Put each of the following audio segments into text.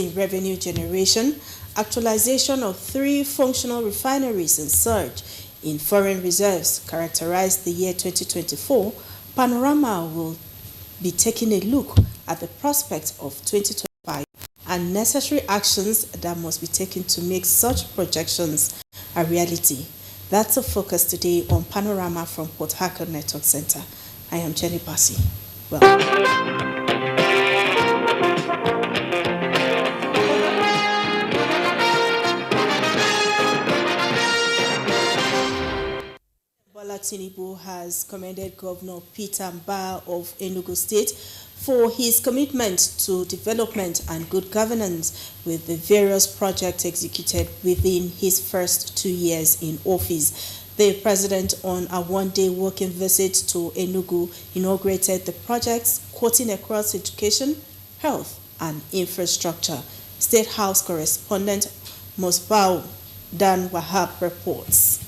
in revenue generation, actualization of 3 functional refineries and surge in foreign reserves characterized the year 2024, Panorama will be taking a look at the prospects of 2025 and necessary actions that must be taken to make such projections a reality. That's a focus today on Panorama from Port Harcourt Network Center. I am Jenny Bassi. Bola Tinubu has commended Governor Peter Mbah of Enugu State for his commitment to development and good governance with the various projects executed within his first 2 years in office. The president, on a one-day working visit to Enugu, inaugurated the projects cutting across education, health, and infrastructure. State House correspondent Musbau Dan Wahab reports.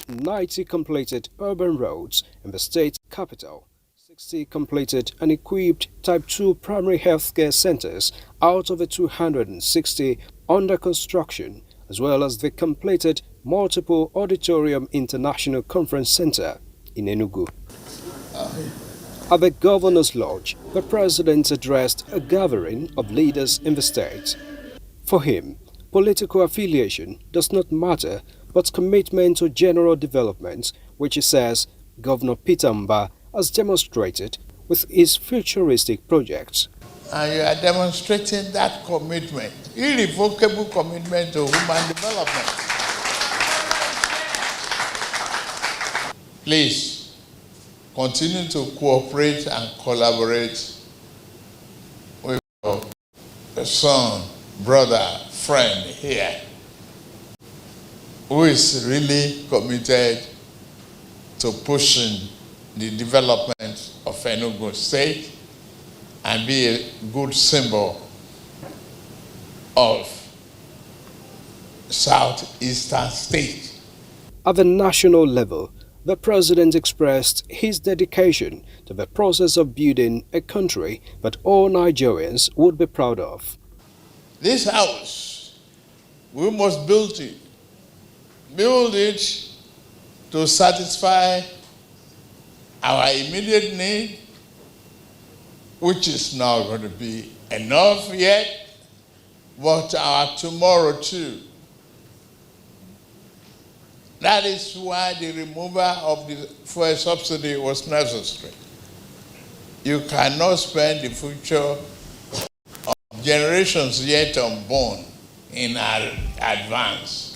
"90 completed urban roads in the state capital, 60 completed and equipped Type 2 primary healthcare centers out of the 260 under construction, as well as the completed multiple auditorium international conference center in Enugu." At the Governor's Lodge, the president addressed a gathering of leaders in the state. For him, political affiliation does not matter, but commitment to general development, which he says Governor Peter Mbah has demonstrated with his futuristic projects. And you are demonstrating that commitment, irrevocable commitment to human development. Please continue to cooperate and collaborate with your son, brother, friend here, who is really committed to pushing the development of Enugu State and be a good symbol of southeastern state. At the national level, the president expressed his dedication to the process of building a country that all Nigerians would be proud of. This house, we must build it. Build it to satisfy our immediate need, which is not going to be enough yet, but our tomorrow too. That is why the removal of the fuel subsidy was necessary. You cannot spend the future of generations yet unborn in advance.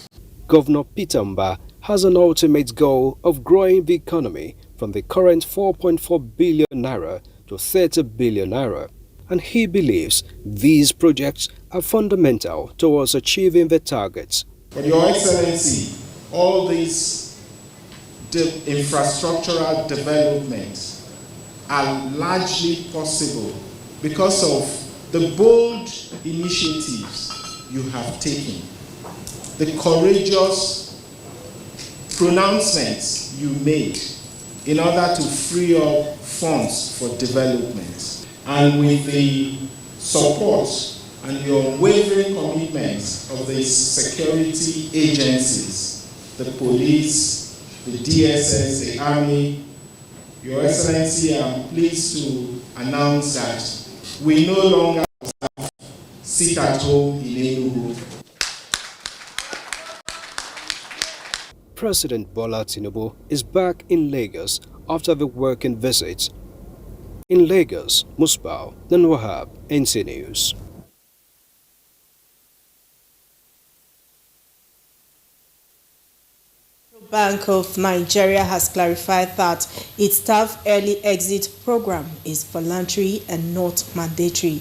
Governor Peter Mbah has an ultimate goal of growing the economy from the current 4.4 billion naira to 30 billion naira, and he believes these projects are fundamental towards achieving the targets. But Your Excellency, all these infrastructural developments are largely possible because of the bold initiatives you have taken, the courageous pronouncements you made in order to free up funds for development, and with the support and your unwavering commitment of the security agencies, the police, the DSS, the Army. Your Excellency, I'm pleased to announce that we no longer sit at home in Enugu. President Bola Tinubu is back in Lagos after the working visit. In Lagos, Musbao, then Wahab, NTA News. Bank of Nigeria has clarified that its staff early exit program is voluntary and not mandatory.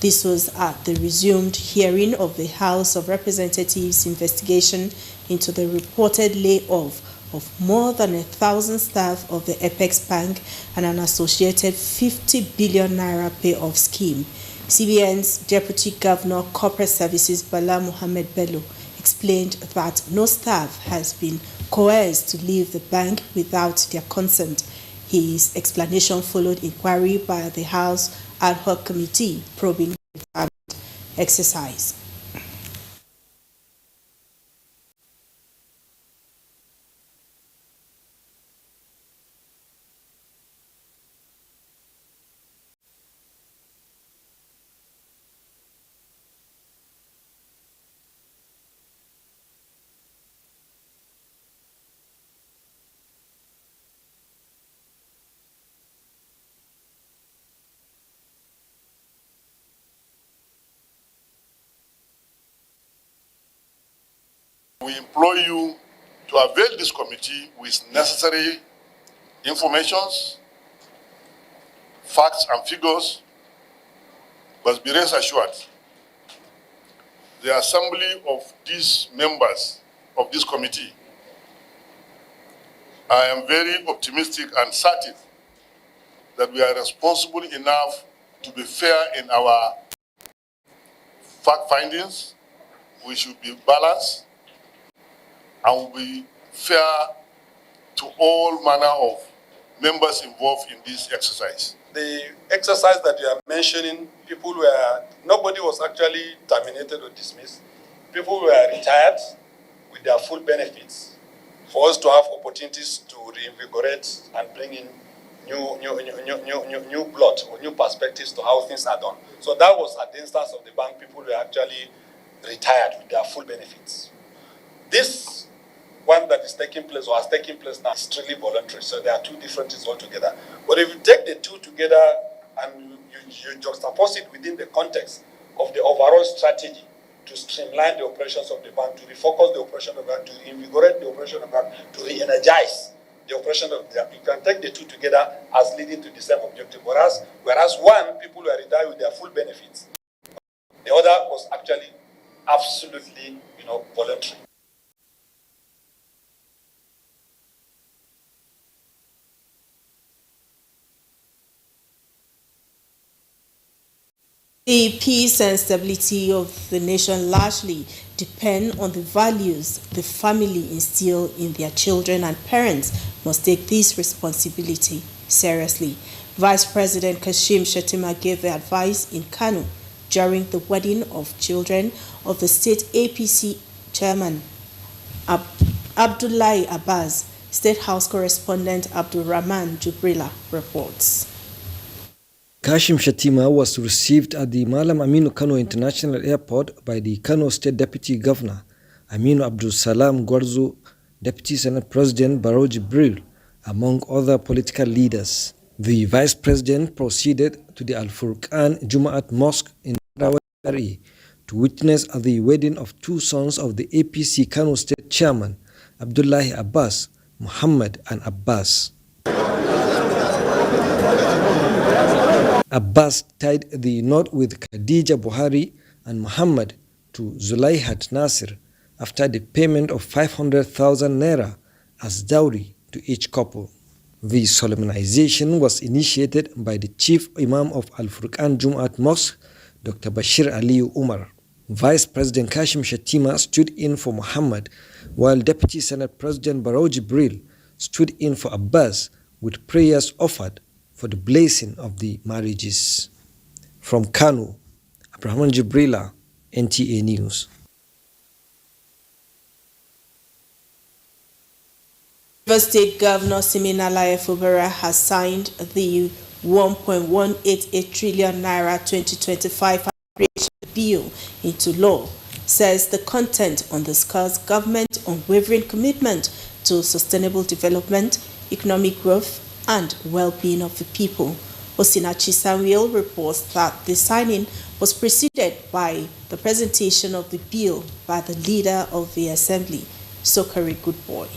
This was at the resumed hearing of the House of Representatives investigation into the reported layoff of more than 1,000 staff of the Apex Bank and an associated 50 billion naira payoff scheme. CBN's Deputy Governor Corporate Services Bala Mohammed Bello explained that no staff has been coerced to leave the bank without their consent. His explanation followed inquiry by the House ad hoc committee probing the retirement exercise. We implore you to avail this committee with necessary informations, facts and figures, but be rest assured, the assembly of these members of this committee, I am very optimistic and certain that we are responsible enough to be fair in our fact findings. We should be balanced and will be fair to all manner of members involved in this exercise. The exercise that you are mentioning, nobody was actually terminated or dismissed. People were retired with their full benefits for us to have opportunities to reinvigorate and bring in new blood or new perspectives to how things are done. So that was at the instance of the bank. People were actually retired with their full benefits. This one that is taking place or has taken place now is strictly voluntary. So there are two different things altogether. But if you take the two together and you juxtapose it within the context of the overall strategy to streamline the operations of the bank, to refocus the operation of the bank, to invigorate the operation of the bank, to re-energize the operation of the bank, you can take the two together as leading to the same objective. Whereas one, people were retired with their full benefits. The other was actually absolutely, voluntary. The peace and stability of the nation largely depend on the values the family instill in their children, and parents must take this responsibility seriously. Vice President Kashim Shettima gave the advice in Kano during the wedding of children of the state APC chairman Abdullahi Abbas. State House correspondent Abdul Rahman Jubrila reports. Kashim Shettima was received at the Malam Aminu Kano International Airport by the Kano State Deputy Governor Aminu Abdul Salam Gwarzo, Deputy Senate President Barrow Jibril, among other political leaders. The Vice President proceeded to the Al Furqan Jumaat Mosque in Rawari to witness the wedding of two sons of the APC Kano State Chairman Abdullahi Abbas, Muhammad and Abbas. Abbas tied the knot with Khadija Buhari and Muhammad to Zulaihat Nasir after the payment of 500,000 naira as dowry to each couple. The solemnization was initiated by the Chief Imam of Al Furqan Jumaat Mosque, Dr. Bashir Aliyu Umar. Vice President Kashim Shettima stood in for Muhammad, while Deputy Senate President Barrow Jibril stood in for Abbas with prayers offered for the blessing of the marriages. From Kano, Abraham Jibrila, NTA News. River State Governor Siminalayi Fubara has signed the 1.188 trillion naira 2025 appropriation bill into law, says the content underscores government's unwavering commitment to sustainable development, economic growth, and well-being of the people. Osinachi Samuel reports that the signing was preceded by the presentation of the bill by the leader of the assembly, Sokari Goodboy.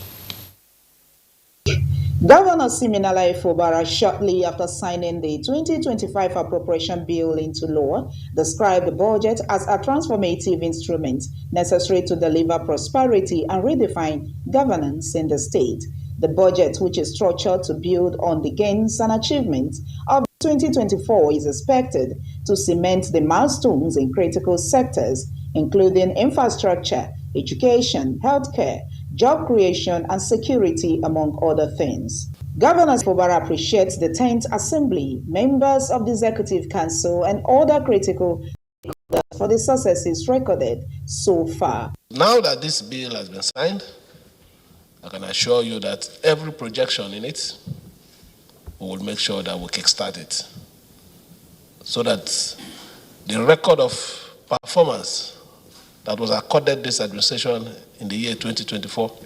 Governor Siminalayi Fubara, shortly after signing the 2025 appropriation bill into law, described the budget as a transformative instrument necessary to deliver prosperity and redefine governance in the state. The budget, which is structured to build on the gains and achievements of 2024, is expected to cement the milestones in critical sectors, including infrastructure, education, healthcare, job creation, and security, among other things. Governor Fubara appreciates the 10th Assembly, members of the Executive Council, and other critical stakeholders for the successes recorded so far. Now that this bill has been signed, I can assure you that every projection in it, we will make sure that we kickstart it, so that the record of performance that was accorded this administration in the year 2024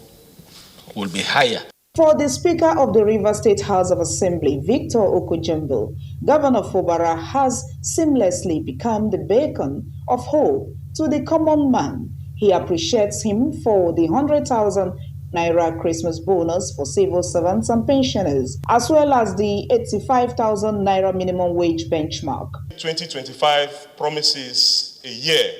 will be higher. For the Speaker of the River State House of Assembly, Victor Okojembo, Governor Fubara has seamlessly become the beacon of hope to the common man. He appreciates him for the 100,000 naira Christmas bonus for civil servants and pensioners, as well as the 85,000 naira minimum wage benchmark. 2025 promises a year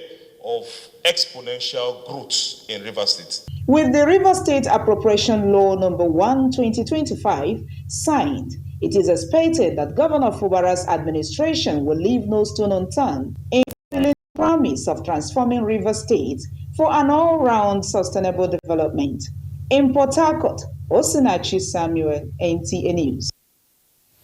of exponential growth in River State. With the River State Appropriation Law Number 1, 2025 signed, it is expected that Governor Fubara's administration will leave no stone unturned in fulfilling the promise of transforming River State for an all-round sustainable development. In Port Harcourt, Osinachi Samuel, NTA News.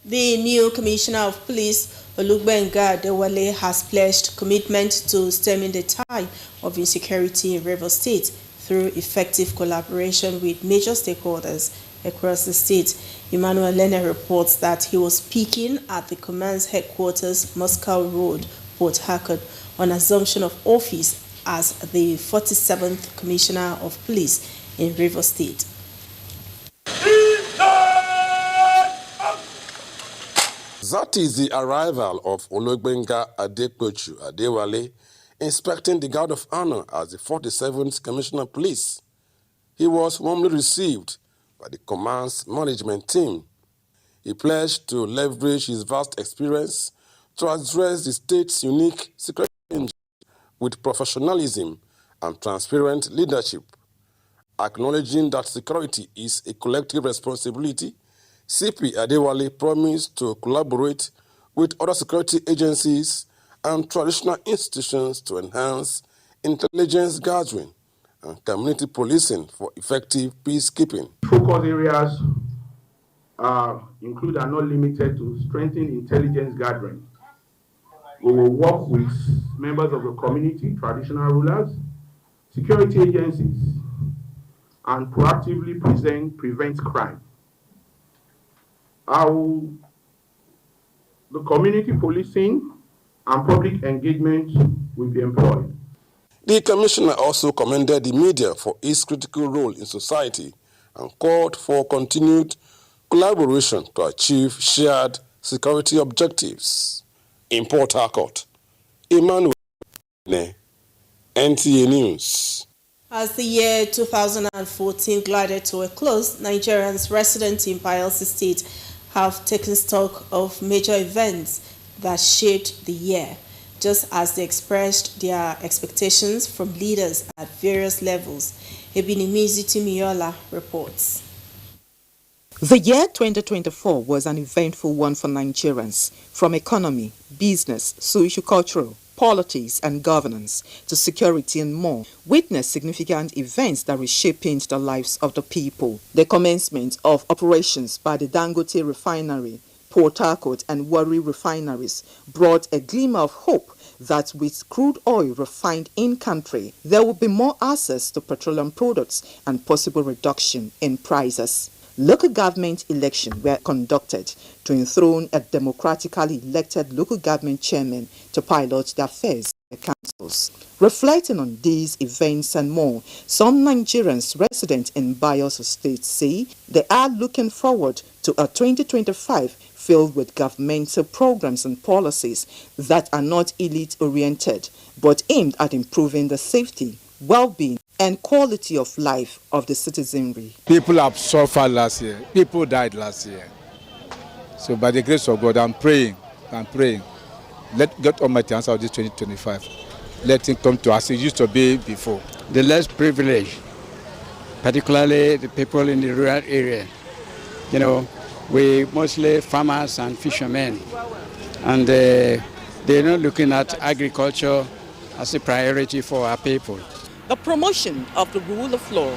The new Commissioner of Police, Olugbenga Adewale, has pledged commitment to stemming the tide of insecurity in River State through effective collaboration with major stakeholders across the state. Emmanuel Lene reports that he was speaking at the command's headquarters, Moscow Road, Port Harcourt, on assumption of office as the 47th Commissioner of Police in River State. That is the arrival of Olugbenga Adewale, inspecting the Guard of Honor as the 47th Commissioner of Police. He was warmly received by the command's management team. He pledged to leverage his vast experience to address the state's unique security challenges with professionalism and transparent leadership. Acknowledging that security is a collective responsibility, CP Adewale promised to collaborate with other security agencies and traditional institutions to enhance intelligence gathering and community policing for effective peacekeeping. Focus areas include and not limited to strengthening intelligence gathering. We will work with members of the community, traditional rulers, security agencies, and proactively prevent crime. The community policing and public engagement will be employed. The commissioner also commended the media for its critical role in society and called for continued collaboration to achieve shared security objectives. In Port Harcourt, Emmanuel, NTA News. As the year 2014 glided to a close, Nigerians resident in Bayelsa State have taken stock of major events that shaped the year, just as they expressed their expectations from leaders at various levels. Ebinimizi Timiola reports. The year 2024 was an eventful one for Nigerians, from economy, business, socio-cultural, politics and governance to security and more, witnessed significant events that reshaped the lives of the people. The commencement of operations by the Dangote refinery, Port Harcourt and Warri refineries brought a glimmer of hope that with crude oil refined in-country, there will be more access to petroleum products and possible reduction in prices. Local government elections were conducted to enthrone a democratically elected local government chairman to pilot the affairs of the councils. Reflecting on these events and more, some Nigerians resident in Bayelsa State say they are looking forward to a 2025 filled with governmental programs and policies that are not elite-oriented, but aimed at improving the safety, well-being, and quality of life of the citizenry. People have suffered last year. People died last year. So by the grace of God, I'm praying. Let God Almighty answer this 2025. Let it come to us. It used to be before. The less privileged, particularly the people in the rural area. You know, we mostly farmers and fishermen. And they're not looking at agriculture as a priority for our people. The promotion of the rule of law,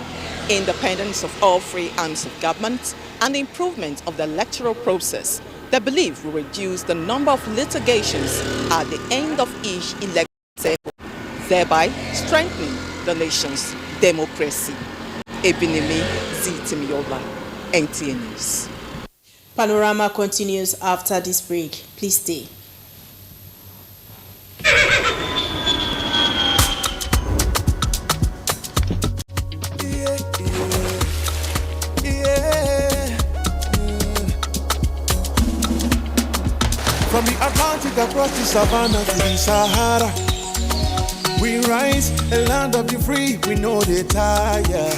independence of all three arms of government, and the improvement of the electoral process, they believe will reduce the number of litigations at the end of each election cycle, thereby strengthening the nation's democracy. Ebinimi Zitimiola, NTA News. Panorama continues after this break. Please stay. From the Atlantic across the savannah to the Sahara, we rise, a land of the free, we know they tire.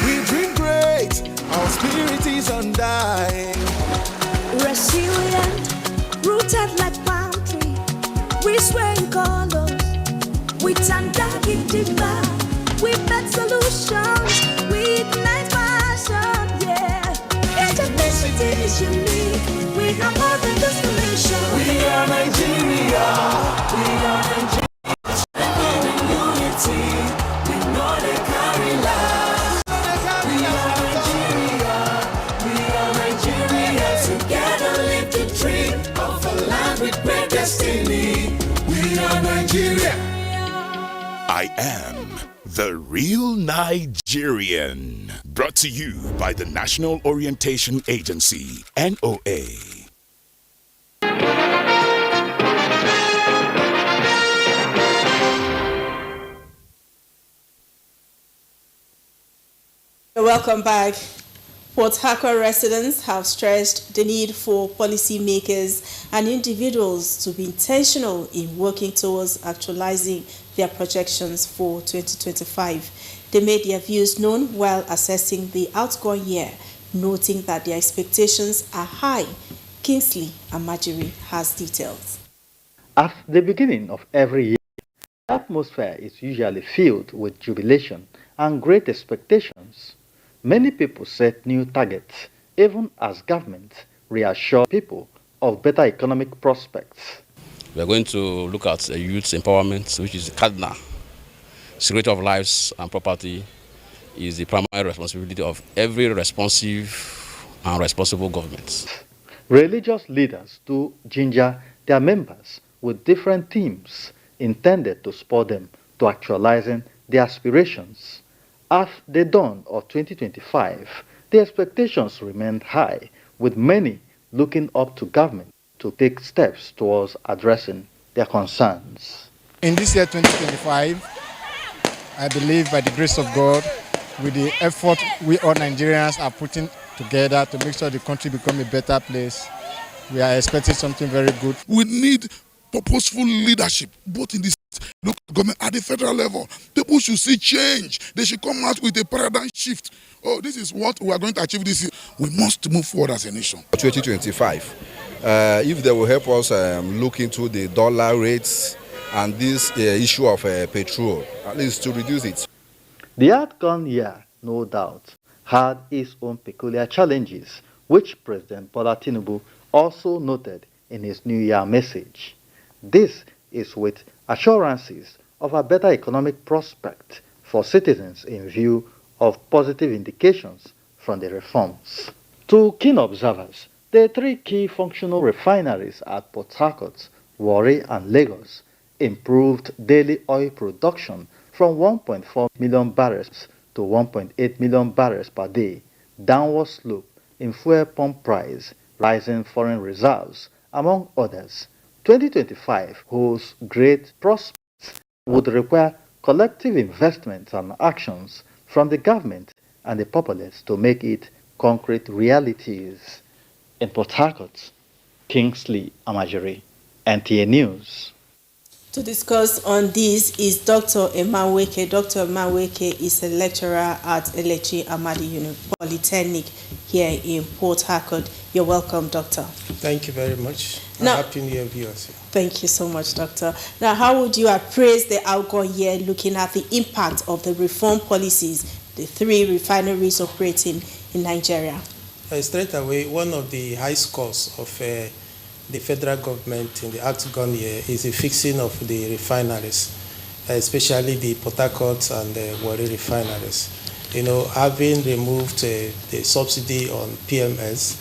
We dream great, our spirit is undying. Resilient, rooted like palm tree, we sway in colors, with undoubted demand. We make solutions, we ignite passion, yeah. Ethnicity is unique, we have more than just a nation. We are Nigeria, we are Nigeria. Strengthening unity, we know they carry lives. We are Nigeria, together live the dream of a land with great destiny. We are Nigeria. I am the real Nigerian. Brought to you by the National Orientation Agency, NOA. Welcome back. Port Harcourt residents have stressed the need for policymakers and individuals to be intentional in working towards actualizing their projections for 2025. They made their views known while assessing the outgoing year, noting that their expectations are high. Kingsley Amajiri has details. At the beginning of every year, the atmosphere is usually filled with jubilation and great expectations. Many people set new targets, even as government reassure people of better economic prospects. We are going to look at youth empowerment, which is the cardinal. Security of lives and property is the primary responsibility of every responsive and responsible government. Religious leaders do ginger their members with different themes intended to spur them to actualizing their aspirations. At the dawn of 2025, the expectations remained high, with many looking up to government to take steps towards addressing their concerns. In this year 2025, I believe by the grace of God, with the effort we all Nigerians are putting together to make sure the country becomes a better place, we are expecting something very good. We need purposeful leadership, both in the local government at the federal level. People should see change. They should come out with a paradigm shift. Oh, this is what we are going to achieve this year. We must move forward as a nation. 2025, if they will help us look into the dollar rates and this issue of petrol, at least to reduce it. The outgone year, no doubt, had its own peculiar challenges, which President Bola Tinubu also noted in his New Year message. This is with assurances of a better economic prospect for citizens in view of positive indications from the reforms. To keen observers, the three key functional refineries at Port Harcourt, Warri and Lagos improved daily oil production from 1.4 million barrels to 1.8 million barrels per day, downward slope in fuel pump price, rising foreign reserves, among others. 2025 holds great prospects, would require collective investments and actions from the government and the populace to make it concrete realities. In Port Harcourt, Kingsley Amajiri, NTA News. To discuss on this is Dr. Emanweke. Dr. Emanweke is a lecturer at Elechi Amadi Polytechnic here in Port Harcourt. You're welcome, Doctor. Thank you very much. Happy New Year, viewers. Thank you so much, Doctor. Now, how would you appraise the outgone year looking at the impact of the reform policies, the 3 refineries operating in Nigeria? Straight away, one of the high scores of the federal government in the outgone year is the fixing of the refineries, especially the Port Harcourt and the Warri refineries. You know, having removed the subsidy on PMS,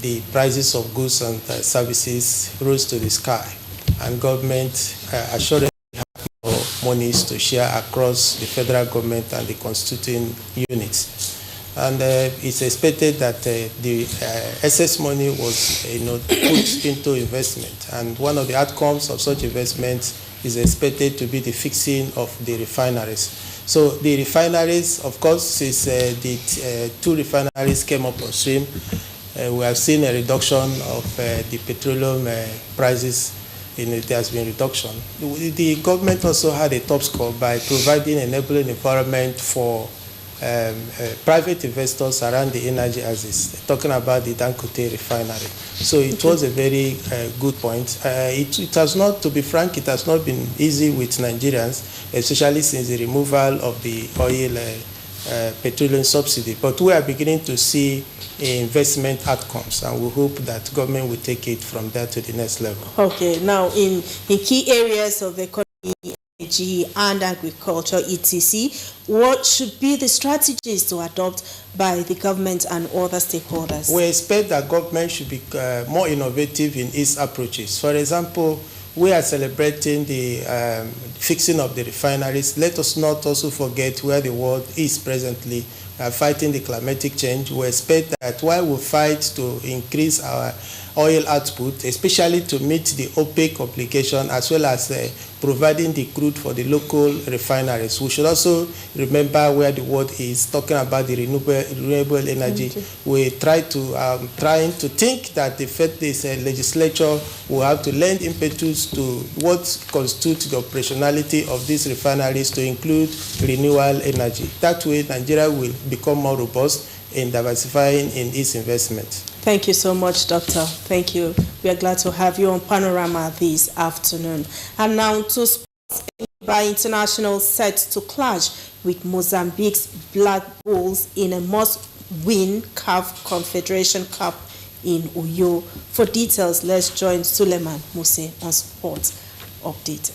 the prices of goods and services rose to the sky, and government assuredly have more monies to share across the federal government and the constituting units. And it's expected that the excess money was put into investment, and one of the outcomes of such investments is expected to be the fixing of the refineries. So the refineries, of course, since the 2 refineries came up on stream, we have seen a reduction of the petroleum prices. There has been reduction. The government also had a top score by providing an enabling environment for private investors around the energy axis, talking about the Dangote refinery. So it was a very good point. It has not, to be frank, it has not been easy with Nigerians, especially since the removal of the oil petroleum subsidy. But we are beginning to see investment outcomes, and we hope that government will take it from there to the next level. Okay, now in key areas of the economy, energy and agriculture, etc., what should be the strategies to adopt by the government and other stakeholders? We expect that government should be more innovative in its approaches. For example, we are celebrating the fixing of the refineries. Let us not also forget where the world is presently. We are fighting the climatic change. We expect that while we fight to increase our oil output, especially to meet the OPEC obligation, as well as providing the crude for the local refineries, we should also remember where the world is, talking about the renewable energy. We trying to think that this legislature will have to lend impetus to what constitutes the operationality of these refineries to include renewable energy. That way, Nigeria will become more robust in diversifying in its investments. Thank you so much, Doctor. Thank you. We are glad to have you on Panorama this afternoon. And now to sports. By International set to clash with Mozambique's Black Bulls in a must-win CAF Confederation Cup in Uyo. For details, let's join Suleiman Muse on Sports Update.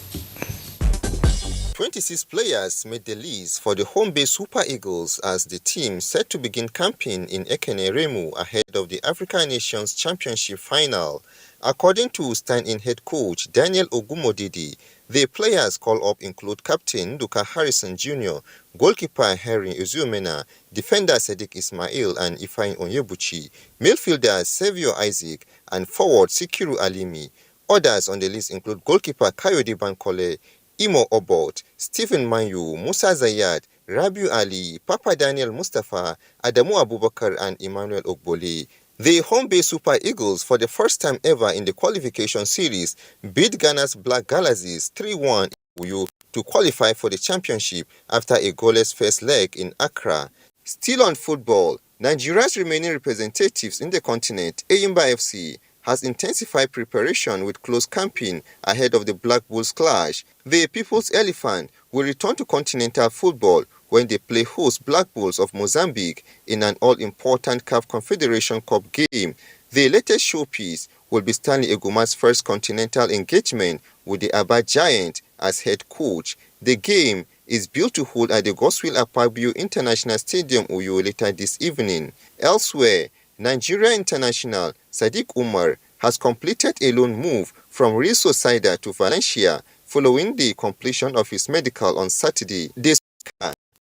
26 players made the list for the home-based Super Eagles as the team set to begin campaign in Ekene Remu ahead of the African Nations Championship final. According to stand-in head coach Daniel Ogumodidi, the players called up include Captain Duka Harrison Jr., goalkeeper Henry Uzumena, defender Sadiq Ismail and Ifeanyi Onyebuchi, midfielder Savio Isaac, and forward Sikiru Alimi. Others on the list include goalkeeper Kayode Bankole, Imo Obot, Stephen Manyu, Musa Zayat, Rabiu Ali, Papa Daniel Mustafa, Adamu Abubakar and Emmanuel Ogbole. The home-based Super Eagles, for the first time ever in the qualification series, beat Ghana's Black Galaxies 3-1 in Uyo to qualify for the championship after a goalless first leg in Accra. Still on football, Nigeria's remaining representatives in the continent, Eyimba FC, has intensified preparation with close camping ahead of the Black Bulls clash. The People's Elephant will return to continental football when they play host Black Bulls of Mozambique in an all-important CAF Confederation Cup game. The latest showpiece will be Stanley Eguma's first continental engagement with the Aba Giant as head coach. The game is built to hold at the Godswill Akpabio International Stadium, Uyo, later this evening. Elsewhere, Nigeria international Sadiq Umar has completed a loan move from Real Sociedad to Valencia following the completion of his medical on Saturday. This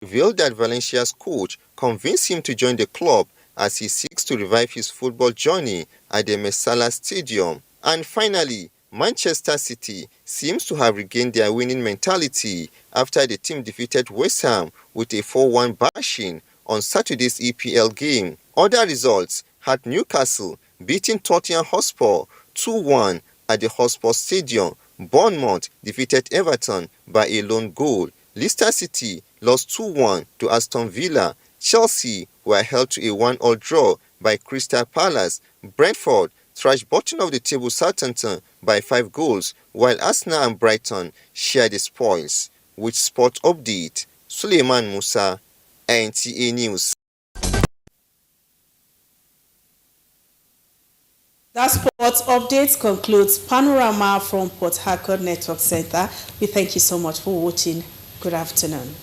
revealed that Valencia's coach convinced him to join the club as he seeks to revive his football journey at the Messala Stadium. And finally, Manchester City seems to have regained their winning mentality after the team defeated West Ham with a 4-1 bashing on Saturday's EPL game. Other results had Newcastle beating Tottenham Hotspur 2-1 at the Hotspur Stadium. Bournemouth defeated Everton by a lone goal. Leicester City lost 2-1 to Aston Villa. Chelsea were held to a 1-1 draw by Crystal Palace. Brentford thrashed bottom of the table Southampton by 5 goals, while Arsenal and Brighton shared the spoils. With Sport Update, Suleiman Musa, NTA News. That sports update concludes Panorama from Port Harcourt Network Center. We thank you so much for watching. Good afternoon.